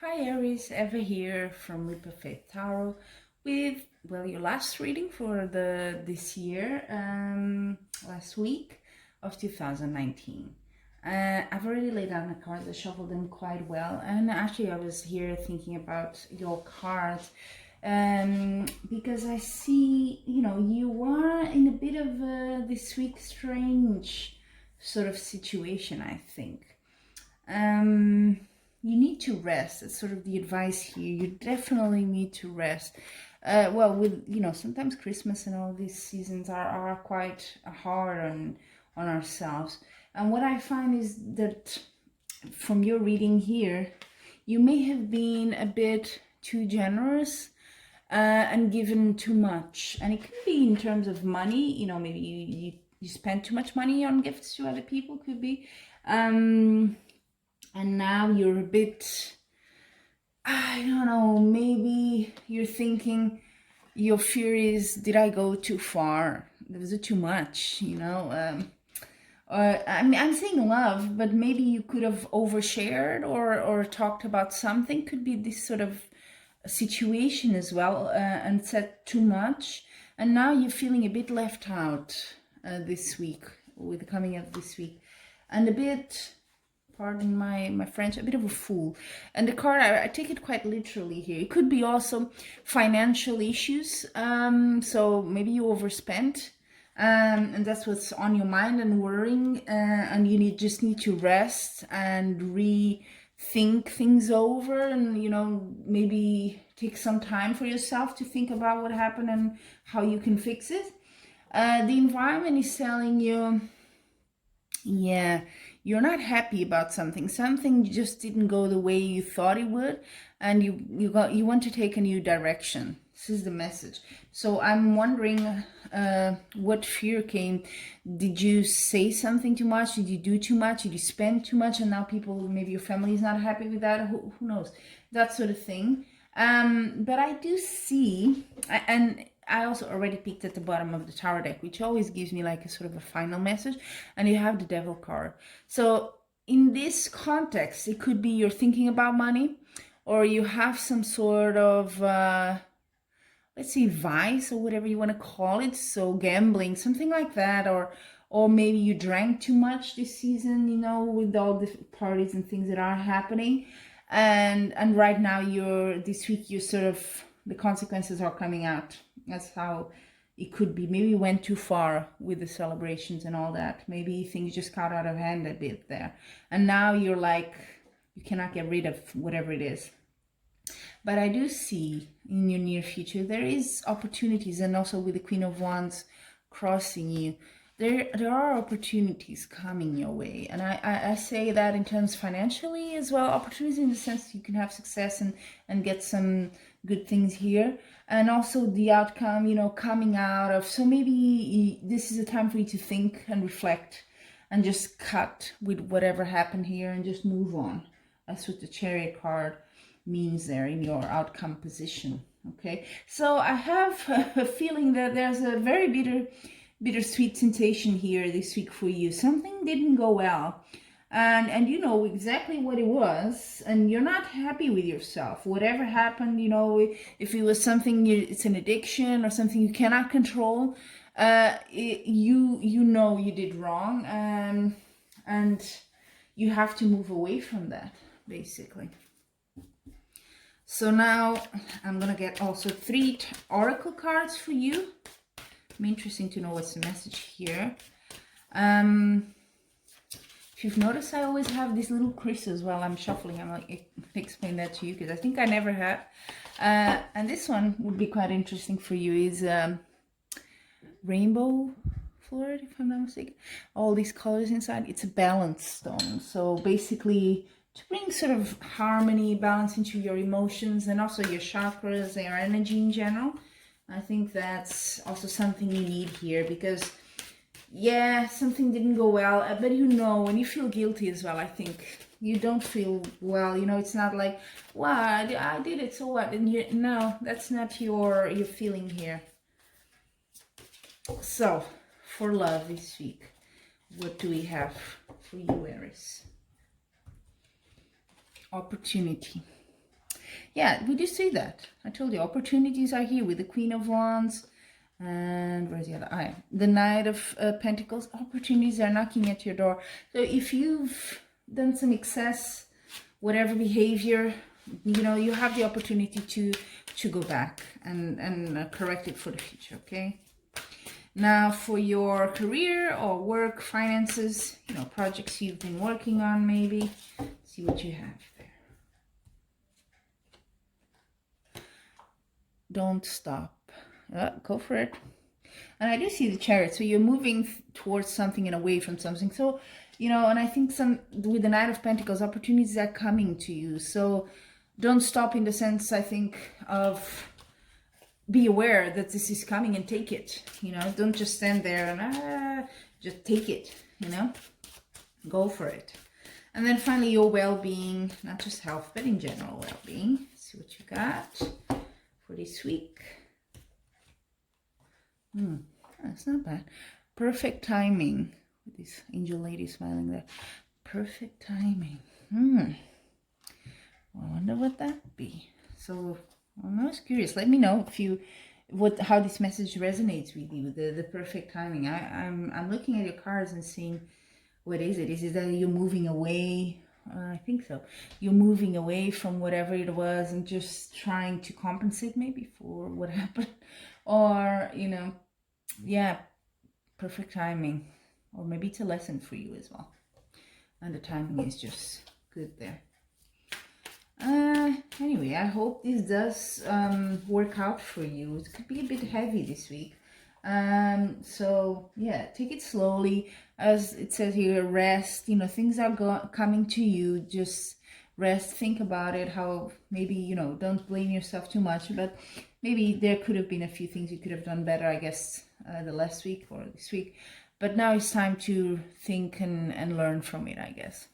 Hi Aries, Eva here from Leap of Faith Tarot with, your last reading for this year, last week of 2019. I've already laid down the cards, I shuffled them quite well, and actually I was here thinking about your cards because I see, you are in a bit of this week strange sort of situation, I think. You need to rest. It's sort of the advice here. You definitely need to rest. With sometimes Christmas and all these seasons are quite hard on ourselves. And what I find is that from your reading here, you may have been a bit too generous and given too much. And it could be in terms of money. Maybe you spend too much money on gifts to other people. Could be. And now you're a bit, I don't know, maybe you're thinking, your fear is, did I go too far? Was it too much, I'm saying love, but maybe you could have overshared or talked about something. Could be this sort of situation as well, and said too much. And now you're feeling a bit left out this week, with the coming of this week. And a bit, pardon my French, a bit of a fool. And the card, I take it quite literally here. It could be also financial issues. So maybe you overspent, and that's what's on your mind and worrying. And you just need to rest and rethink things over, and maybe take some time for yourself to think about what happened and how you can fix it. The environment is telling you, yeah, you're not happy about something just didn't go the way you thought it would, and you want to take a new direction. This is the message. So I'm wondering what fear came. Did you say something too much? Did you do too much? Did you spend too much, and now people, maybe your family is not happy with that? Who knows? That sort of thing. But I do see, and I also already peeked at the bottom of the tarot deck, which always gives me like a sort of a final message, and you have the Devil card. So in this context, it could be you're thinking about money, or you have some sort of, let's say, vice or whatever you want to call it. So gambling, something like that, or maybe you drank too much this season, with all the parties and things that are happening. And right now this week you're sort of, the consequences are coming out. That's how it could be. Maybe you went too far with the celebrations and all that. Maybe things just got out of hand a bit there. And now you're like, you cannot get rid of whatever it is. But I do see in your near future, there is opportunities, and also with the Queen of Wands crossing you, there are opportunities coming your way. And I say that in terms financially as well, opportunities in the sense you can have success and get some good things here. And also the outcome, coming out of, so maybe this is a time for you to think and reflect and just cut with whatever happened here and just move on. That's what the Chariot card means there in your outcome position. Okay, so I have a feeling that there's a very bittersweet sensation here this week for you. Something didn't go well, and you know exactly what it was, and you're not happy with yourself. Whatever happened, if it was something, it's an addiction or something you cannot control, you did wrong, and you have to move away from that, basically. So now I'm gonna get also 3 oracle cards for you. I'm interesting to know what's the message here. If you've noticed, I always have these little creases while I'm shuffling. I'm like, explain that to you because I think I never have. And this one would be quite interesting for you. Is rainbow fluorite, if I'm not mistaken. All these colors inside. It's a balance stone. So basically, to bring sort of harmony, balance into your emotions and also your chakras and your energy in general. I think that's also something you need here because, yeah, something didn't go well, but when you feel guilty as well, I think you don't feel well, it's not like, well, I did it, so what? And no, that's not your feeling here. So, for love this week, what do we have for you, Aries? Opportunity. Yeah, we do see that. I told you, opportunities are here with the Queen of Wands. And where's the other? The Knight of Pentacles. Opportunities are knocking at your door. So if you've done some excess, whatever behavior, you know, you have the opportunity to go back and correct it for the future, okay? Now for your career or work, finances, you know, projects you've been working on maybe. See what you have there. Don't stop. Go for it. And I do see the Chariot. So you're moving towards something and away from something. So, you know, and I think with the Knight of Pentacles, opportunities are coming to you. So don't stop in the sense, I think, of be aware that this is coming and take it. You know, don't just stand there and just take it, you know. Go for it. And then finally, your well-being, not just health, but in general well-being. See what you got for this week. That's not bad. Perfect timing. This angel lady smiling there. Perfect timing. I wonder what that be. So I'm just curious. Let me know if how this message resonates with you. The perfect timing. I'm looking at your cards and seeing what is it. Is it that you're moving away? I think so. You're moving away from whatever it was and just trying to compensate maybe for what happened, or you know. Yeah, perfect timing. Or maybe it's a lesson for you as well. And the timing is just good there. Anyway, I hope this does work out for you. It could be a bit heavy this week. So yeah, take it slowly. As it says here, rest. You know, things are coming to you. Just rest, think about it, how maybe, you know, don't blame yourself too much, but maybe there could have been a few things you could have done better, I guess, the last week or this week. But now it's time to think and learn from it, I guess.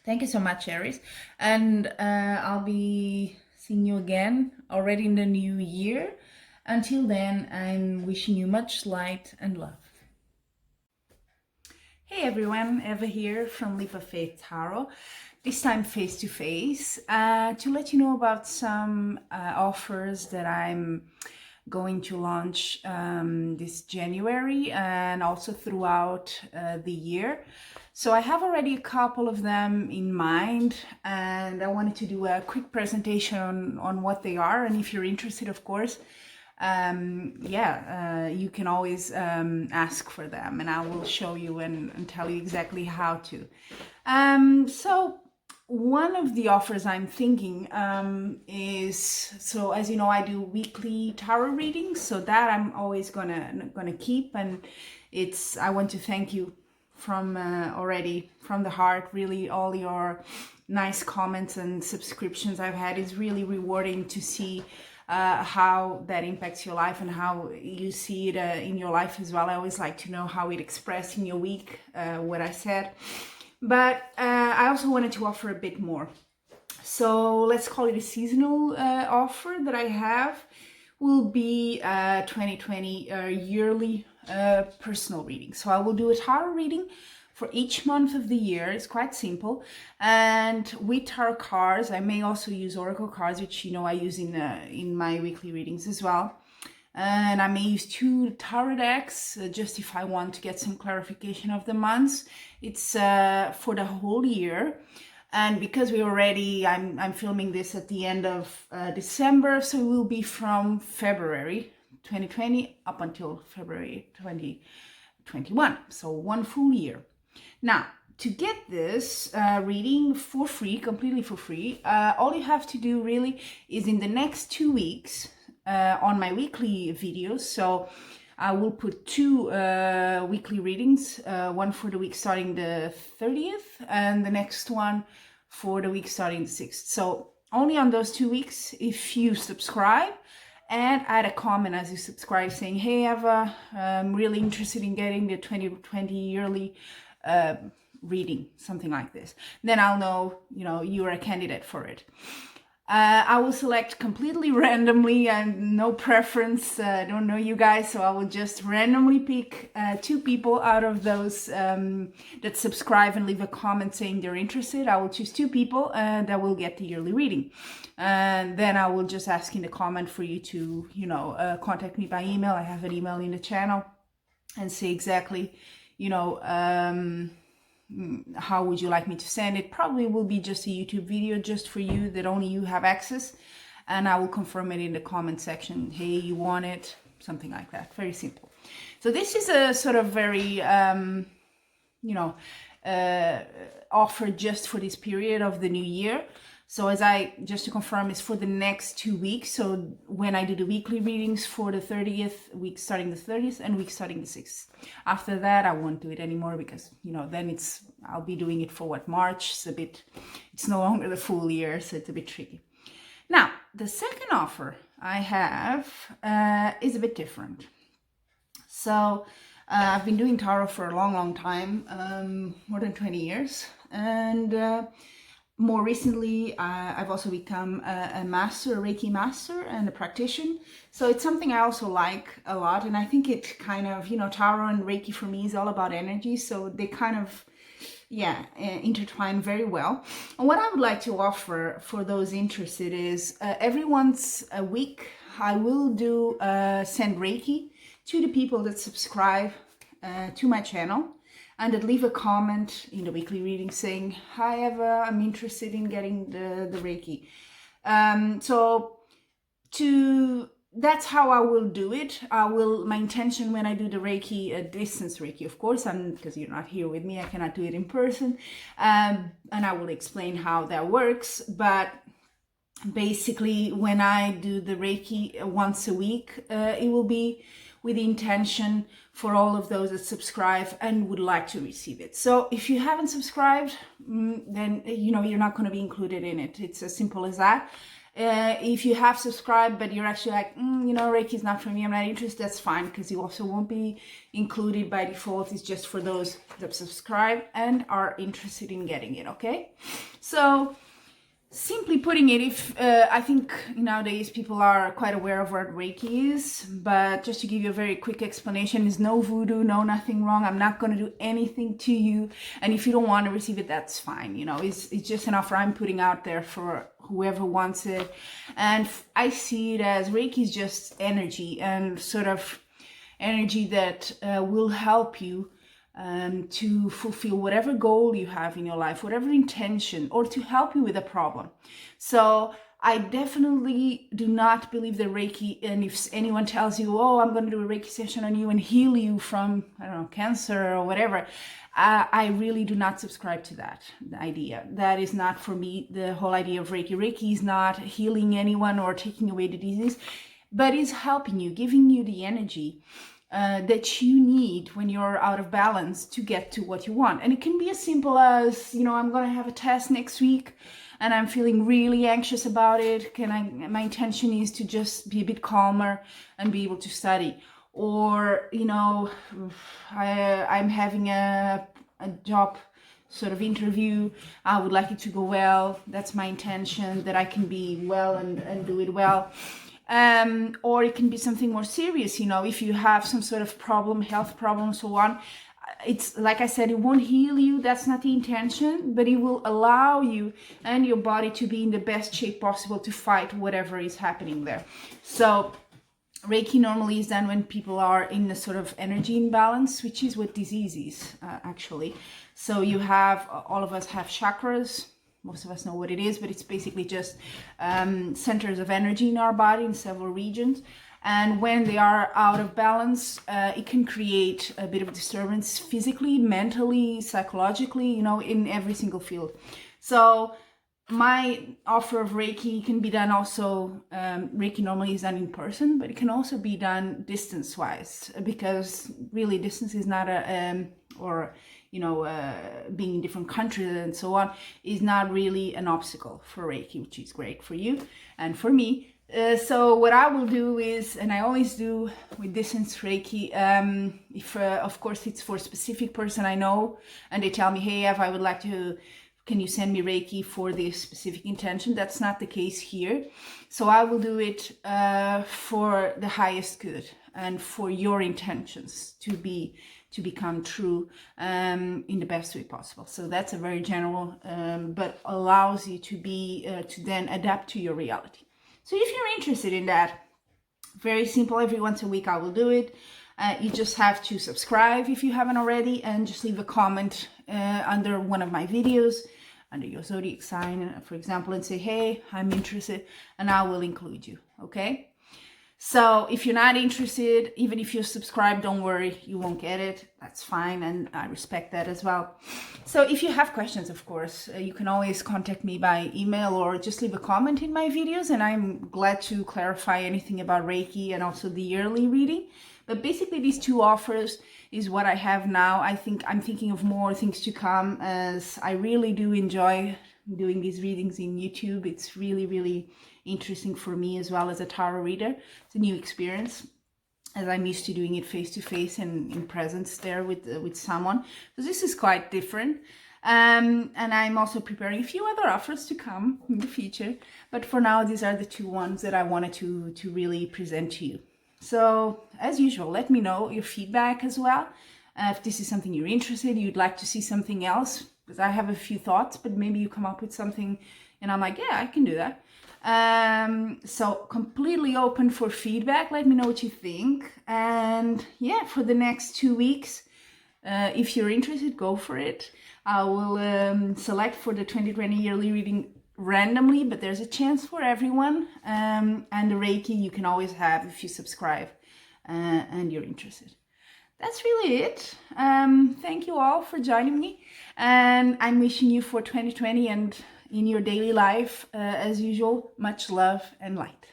Thank you so much, Aries. And I'll be seeing you again already in the new year. Until then, I'm wishing you much light and love. Hey everyone, Eva here from Leap of Faith Tarot. This time face-to-face, to let you know about some offers that I'm going to launch this January and also throughout the year. So I have already a couple of them in mind, and I wanted to do a quick presentation on what they are. And if you're interested, of course, you can always ask for them, and I will show you and tell you exactly how to. So one of the offers I'm thinking is, so as you know, I do weekly tarot readings, so that I'm always gonna keep, and I want to thank you from already from the heart. Really, all your nice comments and subscriptions I've had is really rewarding to see how that impacts your life and how you see it in your life as well. I always like to know how it expressed in your week, what I said. But I also wanted to offer a bit more. So let's call it a seasonal offer that I have. Will be 2020 yearly personal reading. So I will do a tarot reading for each month of the year. It's quite simple. And with tarot cards, I may also use oracle cards, which you know I use in my weekly readings as well. And I may use 2 tarot decks just if I want to get some clarification of the months. It's for the whole year. And because I'm filming this at the end of December, so it will be from February 2020 up until February 2021. So 1 full year. Now, to get this reading for free, completely for free, all you have to do really is in the next 2 weeks on my weekly videos. So I will put 2 weekly readings, one for the week starting the 30th and the next one for the week starting the 6th. So only on those 2 weeks, if you subscribe and add a comment as you subscribe saying, hey Eva, I'm really interested in getting the 2020 yearly reading, something like this, then I'll know, you know, you're a candidate for it. I will select completely randomly and no preference. I don't know you guys, so I will just randomly pick 2 people out of those that subscribe and leave a comment saying they're interested. I will choose 2 people that will get the yearly reading. And then I will just ask in the comment for you to, contact me by email. I have an email in the channel, and say exactly, how would you like me to send it. Probably will be just a YouTube video just for you, that only you have access, and I will confirm it in the comment section. Hey, you want it? Something like that. Very simple. So this is a sort of very offer just for this period of the new year. So just to confirm, it's for the next 2 weeks. So when I do the weekly readings for the 30th, week starting the 30th and week starting the 6th. After that, I won't do it anymore because, then I'll be doing it for March. It's no longer the full year, so it's a bit tricky. Now, the second offer I have is a bit different. So I've been doing tarot for a long, long time, more than 20 years. And more recently, I've also become a Reiki master and a practitioner. So it's something I also like a lot. And I think it kind of, Tarot and Reiki for me is all about energy. So they kind of, intertwine very well. And what I would like to offer for those interested is every once a week, I will send Reiki to the people that subscribe to my channel, and that leave a comment in the weekly reading saying, "Hi Eva, I'm interested in getting the Reiki." That's how I will do it. My intention when I do the Reiki, distance Reiki, of course, because you're not here with me, I cannot do it in person. And I will explain how that works. But basically, when I do the Reiki once a week, it will be with the intention for all of those that subscribe and would like to receive it. So if you haven't subscribed, then you're not going to be included in it. It's as simple as that. If you have subscribed but you're actually like, Reiki is not for me, I'm not interested, that's fine, because you also won't be included by default. It's just for those that subscribe and are interested in getting it. Okay, so simply putting it, I think nowadays people are quite aware of what Reiki is, but just to give you a very quick explanation, there's no voodoo, no nothing wrong. I'm not going to do anything to you, and if you don't want to receive it, that's fine. It's just an offer I'm putting out there for whoever wants it. And I see it as Reiki is just energy, and sort of energy that will help you to fulfill whatever goal you have in your life, whatever intention, or to help you with a problem. So I definitely do not believe that Reiki, and if anyone tells you, oh, I'm going to do a Reiki session on you and heal you from, cancer or whatever, I really do not subscribe to that idea. That is not for me the whole idea of Reiki. Reiki is not healing anyone or taking away the disease, but is helping you, giving you the energy that you need when you're out of balance to get to what you want. And it can be as simple as, I'm going to have a test next week and I'm feeling really anxious about it. My intention is to just be a bit calmer and be able to study. Or, I'm having a job sort of interview. I would like it to go well. That's my intention, that I can be well and do it well. Or it can be something more serious, if you have some sort of problem, health problem, so on. It's like I said, it won't heal you. That's not the intention, but it will allow you and your body to be in the best shape possible to fight whatever is happening there. So Reiki normally is done when people are in a sort of energy imbalance, which is what disease is, actually. So all of us have chakras. Most of us know what it is, but it's basically just centers of energy in our body in several regions. And when they are out of balance, it can create a bit of disturbance physically, mentally, psychologically, in every single field. So my offer of Reiki can be done also, Reiki normally is done in person, but it can also be done distance-wise, because really distance is not being in different countries and so on is not really an obstacle for Reiki, which is great for you and for me. So what I will do is, and I always do with distance Reiki, if of course it's for a specific person I know and they tell me, hey Ev, I would like to can you send me Reiki for this specific intention? That's not the case here. So I will do it for the highest good and for your intentions to become true in the best way possible. So that's a very general, but allows you to then adapt to your reality. So if you're interested in that, very simple, every once a week I will do it. You just have to subscribe if you haven't already, and just leave a comment under one of my videos, under your zodiac sign, for example, and say, hey, I'm interested, and I will include you, okay? So if you're not interested, even if you're subscribed, don't worry, you won't get it. That's fine, and I respect that as well. So if you have questions, of course, you can always contact me by email or just leave a comment in my videos, and I'm glad to clarify anything about Reiki and also the yearly reading. But basically these two offers is what I have now. I'm thinking of more things to come, as I really do enjoy doing these readings in YouTube. It's really, really interesting for me as well as a tarot reader. It's a new experience, as I'm used to doing it face to face and in presence there with someone. So this is quite different. And I'm also preparing a few other offers to come in the future. But for now, these are the two ones that I wanted to really present to you. So as usual, let me know your feedback as well. If this is something you're interested, you'd like to see something else, because I have a few thoughts, but maybe you come up with something and I'm like, yeah, I can do that. So completely open for feedback. Let me know what you think. And yeah, for the next 2 weeks, if you're interested, go for it. I will select for the 2020 yearly reading randomly, but there's a chance for everyone. And the Reiki you can always have if you subscribe and you're interested. That's really it. Thank you all for joining me, and I'm wishing you for 2020 and in your daily life, as usual, much love and light.